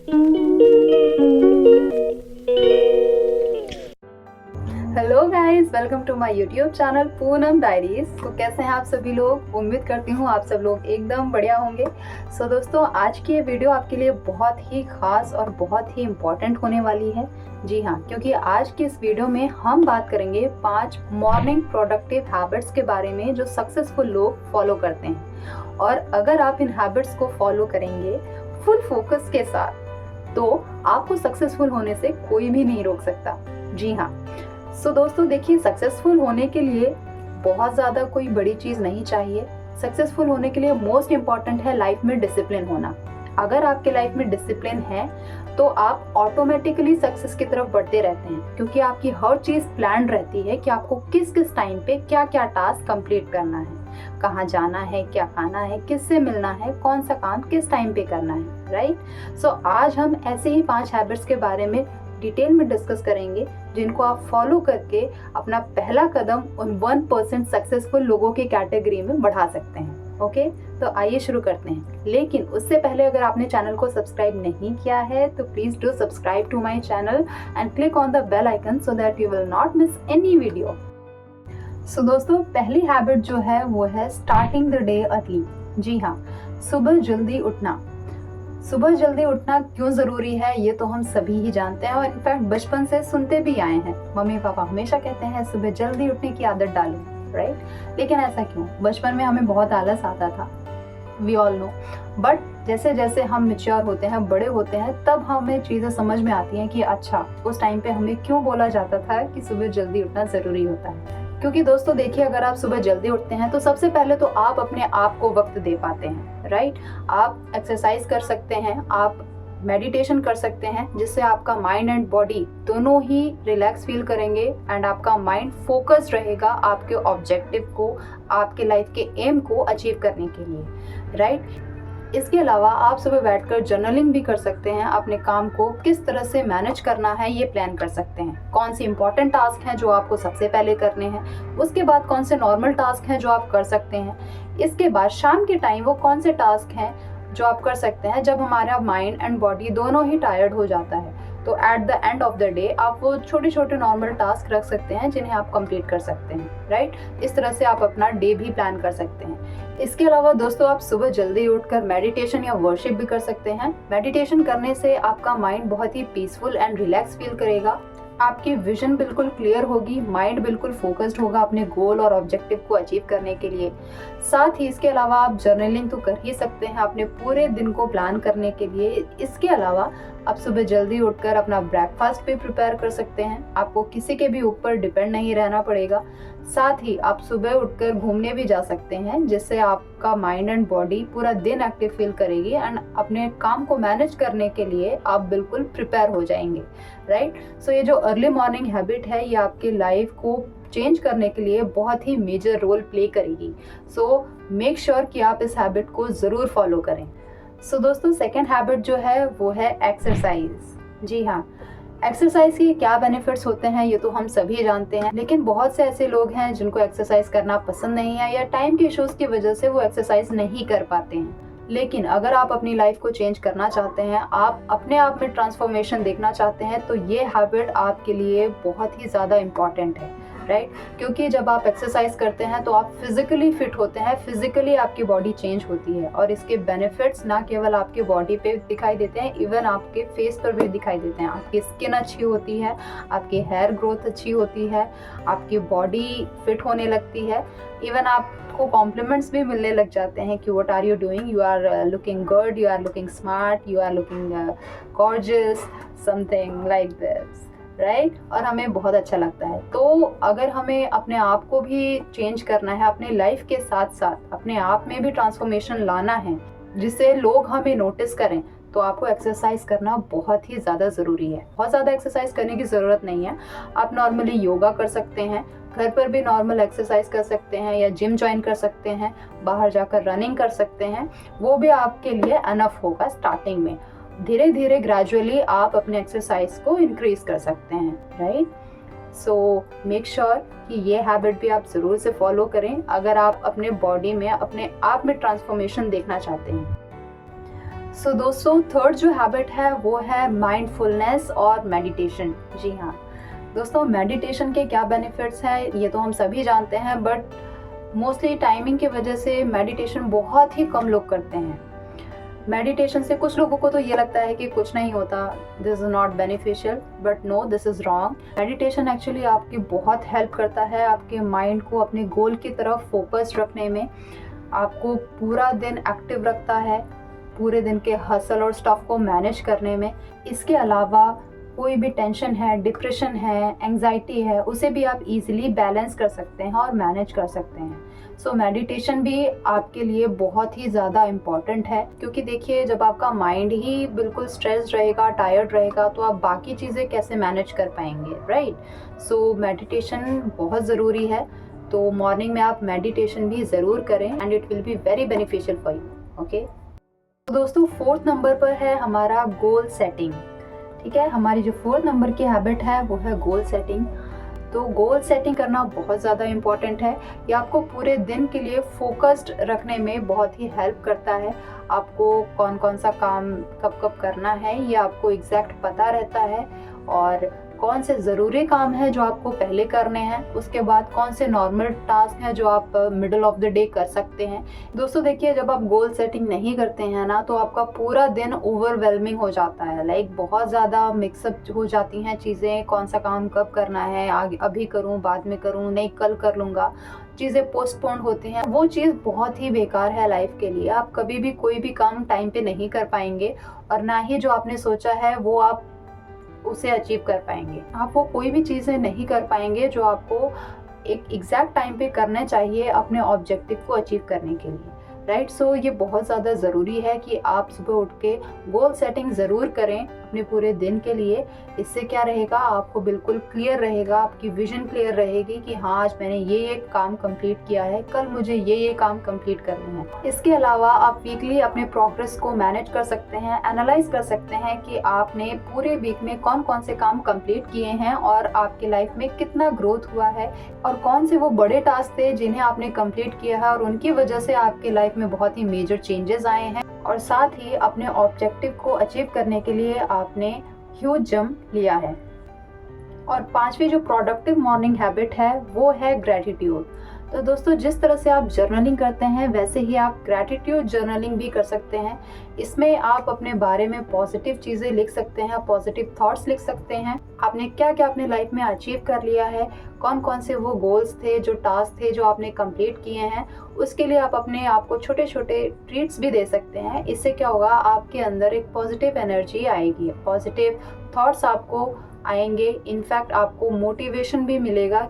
Hello guys, welcome to my YouTube channel Poonam diaries. तो कैसे हैं आप सभी लोग? उम्मीद करती हूँ आप सब लोग एकदम बढ़िया होंगे। सो दोस्तों, आज की ये वीडियो आपके लिए बहुत ही खास और बहुत ही इम्पोर्टेंट होने वाली है। जी हाँ, क्योंकि आज की इस वीडियो में हम बात करेंगे 5 मॉर्निंग प्रोडक्टिव हैबिट्स के बारे में जो सक्सेसफुल लोग फॉलो करते हैं। और अगर आप इन हैबिट्स को फॉलो करेंगे फुल फोकस के साथ, तो आपको सक्सेसफुल होने से कोई भी नहीं रोक सकता। जी हाँ। सो दोस्तों देखिए, सक्सेसफुल होने के लिए बहुत ज़्यादा कोई बड़ी चीज़ नहीं चाहिए। सक्सेसफुल होने के लिए मोस्ट इम्पॉर्टेंट है लाइफ में डिसिप्लिन होना। अगर आपके लाइफ में डिसिप्लिन है तो आप ऑटोमेटिकली सक्सेस की तरफ बढ़ते रहते हैं, क्योंकि आपकी हर चीज़ प्लान रहती है कि आपको किस किस टाइम पे क्या क्या टास्क कंप्लीट करना है, कहाँ जाना है, क्या खाना है, किससे मिलना है, कौन सा काम किस टाइम पे करना है, राइट। सो आज हम ऐसे ही 5 हैबिट्स के बारे में डिटेल में डिस्कस करेंगे, जिनको आप फॉलो करके अपना पहला कदम उन 1% सक्सेसफुल लोगों की कैटेगरी में बढ़ा सकते हैं। ओके, तो आइए शुरू करते हैं। लेकिन उससे पहले अगर आपने चैनल को सब्सक्राइब नहीं किया है तो please do subscribe to my channel and click on the bell icon so that you will not miss any video. So दोस्तों, पहली हैबिट जो है वो है स्टार्टिंग द डे अर्ली। जी हाँ, सुबह जल्दी उठना। सुबह जल्दी उठना क्यों जरूरी है ये तो हम सभी ही जानते हैं, और इनफैक्ट बचपन से सुनते भी आए हैं। मम्मी पापा हमेशा कहते हैं सुबह जल्दी उठने की आदत डालो, राइट। लेकिन ऐसा क्यों? बचपन में हमें बहुत आलस आता था, वी ऑल नो। बट जैसे जैसे हम मैच्योर होते हैं, बड़े होते हैं, तब हमें चीज़ें समझ में आती हैं कि अच्छा, उस टाइम पे हमें क्यों बोला जाता था कि सुबह जल्दी उठना ज़रूरी होता है। क्योंकि दोस्तों देखिए, अगर आप सुबह जल्दी उठते हैं तो सबसे पहले तो आप अपने आप को वक्त दे पाते हैं, राइट। आप एक्सरसाइज कर सकते हैं, आप मेडिटेशन कर सकते हैं, जिससे आपका माइंड एंड बॉडी दोनों ही रिलैक्स फील करेंगे एंड आपका माइंड फोकस्ड रहेगा आपके ऑब्जेक्टिव को, आपके लाइफ के एम को अचीव करने के लिए, राइट। इसके अलावा आप सुबह बैठकर जर्नलिंग भी कर सकते हैं। अपने काम को किस तरह से मैनेज करना है ये प्लान कर सकते हैं। कौन सी इंपॉर्टेंट टास्क हैं जो आपको सबसे पहले करने हैं, उसके बाद कौन से नॉर्मल टास्क हैं जो आप कर सकते हैं, इसके बाद शाम के टाइम वो कौन से टास्क हैं जो आप कर सकते हैं जब हमारा माइंड एंड बॉडी दोनों ही टायर्ड हो जाता है। तो at the end of the day आप वो छोटे छोटे नॉर्मल टास्क रख सकते हैं जिन्हें आप कंप्लीट कर सकते हैं, राइट। इस तरह से आप अपना डे भी प्लान कर सकते हैं। इसके अलावा दोस्तों, आप सुबह जल्दी उठकर मेडिटेशन या वर्शिप भी कर सकते हैं। मेडिटेशन करने से आपका माइंड बहुत ही पीसफुल एंड रिलैक्स फील करेगा, आपकी विजन बिल्कुल क्लियर होगी, माइंड बिल्कुल फोकस्ड होगा अपने गोल और ऑब्जेक्टिव को अचीव करने के लिए। साथ ही इसके अलावा आप जर्नलिंग तो कर ही सकते हैं अपने पूरे दिन को प्लान करने के लिए। इसके अलावा आप सुबह जल्दी उठकर अपना ब्रेकफास्ट भी प्रिपेयर कर सकते हैं, आपको किसी के भी ऊपर डिपेंड नहीं रहना पड़ेगा। साथ ही आप सुबह उठकर घूमने भी जा सकते हैं, जिससे आपका माइंड एंड बॉडी पूरा दिन एक्टिव फील करेगी एंड अपने काम को मैनेज करने के लिए आप बिल्कुल प्रिपेयर हो जाएंगे, राइट। सो ये जो अर्ली मॉर्निंग हैबिट है, ये आपके लाइफ को चेंज करने के लिए बहुत ही मेजर रोल प्ले करेगी। सो मेक श्योर कि आप इस हैबिट को ज़रूर फॉलो करें। सो दोस्तों, सेकेंड हैबिट जो है वो है एक्सरसाइज। जी हाँ, एक्सरसाइज के क्या बेनिफिट्स होते हैं ये तो हम सभी जानते हैं, लेकिन बहुत से ऐसे लोग हैं जिनको एक्सरसाइज करना पसंद नहीं है या टाइम के इश्यूज की वजह से वो एक्सरसाइज नहीं कर पाते हैं। लेकिन अगर आप अपनी लाइफ को चेंज करना चाहते हैं, आप अपने आप में ट्रांसफॉर्मेशन देखना चाहते हैं, तो ये हैबिट आपके लिए बहुत ही ज़्यादा इम्पॉर्टेंट है, राइट। क्योंकि जब आप एक्सरसाइज करते हैं तो आप फिजिकली फिट होते हैं, फिजिकली आपकी बॉडी चेंज होती है, और इसके बेनिफिट्स ना केवल आपके बॉडी पे दिखाई देते हैं, इवन आपके फेस पर भी दिखाई देते हैं। आपकी स्किन अच्छी होती है, आपकी हेयर ग्रोथ अच्छी होती है, आपकी बॉडी फिट होने लगती है, इवन आपको कॉम्प्लीमेंट्स भी मिलने लग जाते हैं कि what are you doing, you are looking good, you are looking smart, you are looking gorgeous, something like this, right. और हमें बहुत अच्छा लगता है। तो अगर हमें अपने आप को भी चेंज करना है, अपने लाइफ के साथ साथ अपने आप में भी ट्रांसफॉर्मेशन लाना है जिससे लोग हमें नोटिस करें, तो आपको एक्सरसाइज करना बहुत ही ज़्यादा ज़रूरी है। बहुत ज़्यादा एक्सरसाइज करने की ज़रूरत नहीं है। आप नॉर्मली योगा कर सकते हैं, घर पर भी नॉर्मल एक्सरसाइज कर सकते हैं, या जिम ज्वाइन कर सकते हैं, बाहर जाकर रनिंग कर सकते हैं। वो भी आपके लिए अनफ होगा स्टार्टिंग में। धीरे धीरे ग्रेजुअली आप अपने एक्सरसाइज को इंक्रीज कर सकते हैं, राइट। सो मेक श्योर कि ये हैबिट भी आप ज़रूर से फॉलो करें अगर आप अपने बॉडी में, अपने आप में ट्रांसफॉर्मेशन देखना चाहते हैं। सो दोस्तों थर्ड जो हैबिट है वो है माइंडफुलनेस और मेडिटेशन। जी हाँ दोस्तों, मेडिटेशन के क्या बेनिफिट्स हैं ये तो हम सभी जानते हैं, बट मोस्टली टाइमिंग की वजह से मेडिटेशन बहुत ही कम लोग करते हैं। मेडिटेशन से कुछ लोगों को तो ये लगता है कि कुछ नहीं होता, this is not beneficial, but no, this is wrong. Meditation actually आपकी बहुत हेल्प करता है आपके माइंड को अपने गोल की तरफ फोकस्ड रखने में, आपको पूरा दिन एक्टिव रखता है, पूरे दिन के हसल और स्टफ को मैनेज करने में। इसके अलावा कोई भी टेंशन है, डिप्रेशन है, एंजाइटी है, उसे भी आप इजीली बैलेंस कर सकते हैं और मैनेज कर सकते हैं। सो मेडिटेशन भी आपके लिए बहुत ही ज़्यादा इम्पॉर्टेंट है, क्योंकि देखिए जब आपका माइंड ही बिल्कुल स्ट्रेस्ड रहेगा, टायर्ड रहेगा, तो आप बाकी चीज़ें कैसे मैनेज कर पाएंगे, राइट। सो मेडिटेशन बहुत ज़रूरी है, तो मॉर्निंग में आप मेडिटेशन भी ज़रूर करें and it will be very beneficial for you. Okay, तो दोस्तों फोर्थ नंबर पर है हमारा गोल सेटिंग। ठीक है, हमारी जो फोर्थ नंबर की हैबिट है वो है गोल सेटिंग। तो गोल सेटिंग करना बहुत ज़्यादा इम्पॉर्टेंट है। ये आपको पूरे दिन के लिए फोकस्ड रखने में बहुत ही हेल्प करता है। आपको कौन कौन सा काम कब कब करना है ये आपको एग्जैक्ट पता रहता है, और कौन से ज़रूरी काम है जो आपको पहले करने हैं, उसके बाद कौन से नॉर्मल टास्क हैं जो आप मिडल ऑफ द डे कर सकते हैं। दोस्तों देखिए, जब आप गोल सेटिंग नहीं करते हैं ना, तो आपका पूरा दिन ओवरवेलमिंग हो जाता है, लाइक बहुत ज़्यादा मिक्सअप हो जाती हैं चीज़ें, कौन सा काम कब करना है, आगे अभी करूँ, बाद में करूँ, नहीं कल कर लूँगा, चीज़ें पोस्टपोन होती हैं। वो चीज़ बहुत ही बेकार है लाइफ के लिए। आप कभी भी कोई भी काम टाइम पे नहीं कर पाएंगे, और ना ही जो आपने सोचा है वो आप उसे अचीव कर पाएंगे। आप वो कोई भी चीज़ें नहीं कर पाएंगे जो आपको एक एग्जैक्ट टाइम पे करने चाहिए अपने ऑब्जेक्टिव को अचीव करने के लिए, राइट। सो ये बहुत ज़्यादा ज़रूरी है कि आप सुबह उठ के गोल सेटिंग ज़रूर करें अपने पूरे दिन के लिए। इससे क्या रहेगा, आपको बिल्कुल क्लियर रहेगा, आपकी विजन क्लियर रहेगी कि हाँ आज मैंने ये काम कंप्लीट किया है, कल मुझे ये काम कंप्लीट करने हैं। इसके अलावा आप वीकली अपने प्रोग्रेस को मैनेज कर सकते हैं, एनालाइज कर सकते हैं कि आपने पूरे वीक में कौन कौन से काम कंप्लीट किए हैं और आपकी लाइफ में कितना ग्रोथ हुआ है, और कौन से वो बड़े टास्क थे जिन्हें आपने कंप्लीट किया है और उनकी वजह से आपके लाइफ में बहुत ही मेजर चेंजेस आए हैं, और साथ ही अपने ऑब्जेक्टिव को अचीव करने के लिए आपने ह्यूज जंप लिया है। और पांचवी जो प्रोडक्टिव मॉर्निंग हैबिट है वो है ग्रैटिट्यूड। तो दोस्तों जिस तरह से आप जर्नलिंग करते हैं वैसे ही आप ग्रैटिट्यूड जर्नलिंग भी कर सकते हैं। इसमें आप अपने बारे में पॉजिटिव चीज़ें लिख सकते हैं, पॉजिटिव थॉट्स लिख सकते हैं, आपने क्या क्या अपने लाइफ में अचीव कर लिया है, कौन कौन से वो गोल्स थे, जो टास्क थे जो आपने कंप्लीट किए हैं। उसके लिए आप अपने आप को छोटे छोटे ट्रीट्स भी दे सकते हैं। इससे क्या होगा, आपके अंदर एक पॉजिटिव एनर्जी आएगी, पॉजिटिव थॉट्स आपको आएंगे, इनफैक्ट आपको मोटिवेशन भी मिलेगा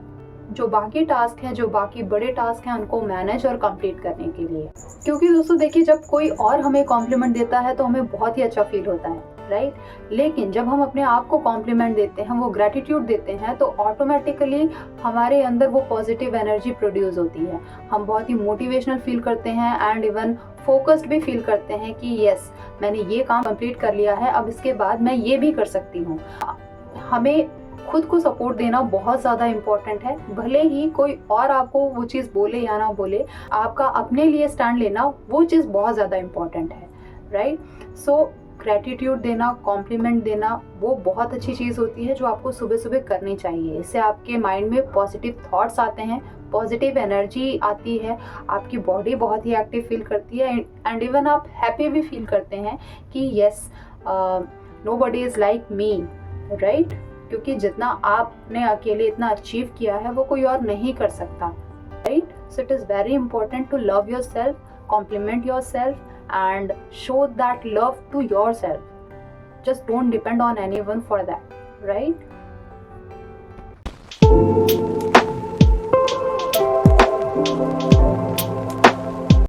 जो बाकी टास्क हैं, जो बाकी बड़े टास्क हैं उनको मैनेज और कंप्लीट करने के लिए। क्योंकि दोस्तों देखिए, जब कोई और हमें कॉम्प्लीमेंट देता है तो हमें बहुत ही अच्छा फील होता है, राइट। लेकिन जब हम अपने आप को कॉम्प्लीमेंट देते हैं, वो ग्रैटिट्यूड देते हैं, तो ऑटोमेटिकली हमारे अंदर वो पॉजिटिव एनर्जी प्रोड्यूस होती है। हम बहुत ही मोटिवेशनल फील करते हैं एंड इवन फोकस्ड भी फील करते हैं कि यस मैंने ये काम कंप्लीट कर लिया है, अब इसके बाद मैं ये भी कर सकती हूँ। हमें खुद को सपोर्ट देना बहुत ज़्यादा इम्पोर्टेंट है। भले ही कोई और आपको वो चीज़ बोले या ना बोले, आपका अपने लिए स्टैंड लेना वो चीज़ बहुत ज़्यादा इम्पोर्टेंट है, राइट। सो ग्रैटिट्यूड देना, कॉम्प्लीमेंट देना वो बहुत अच्छी चीज़ होती है जो आपको सुबह सुबह करनी चाहिए। इससे आपके माइंड में पॉजिटिव थॉट्स आते हैं, पॉजिटिव एनर्जी आती है, आपकी बॉडी बहुत ही एक्टिव फील करती है एंड इवन आप हैप्पी भी फील करते हैं कि yes nobody is like me, right. क्योंकि जितना आपने अकेले इतना अचीव किया है वो कोई और नहीं कर सकता, right. So it is very important to love yourself, compliment yourself and show that love to yourself. Just don't depend on anyone for that, right?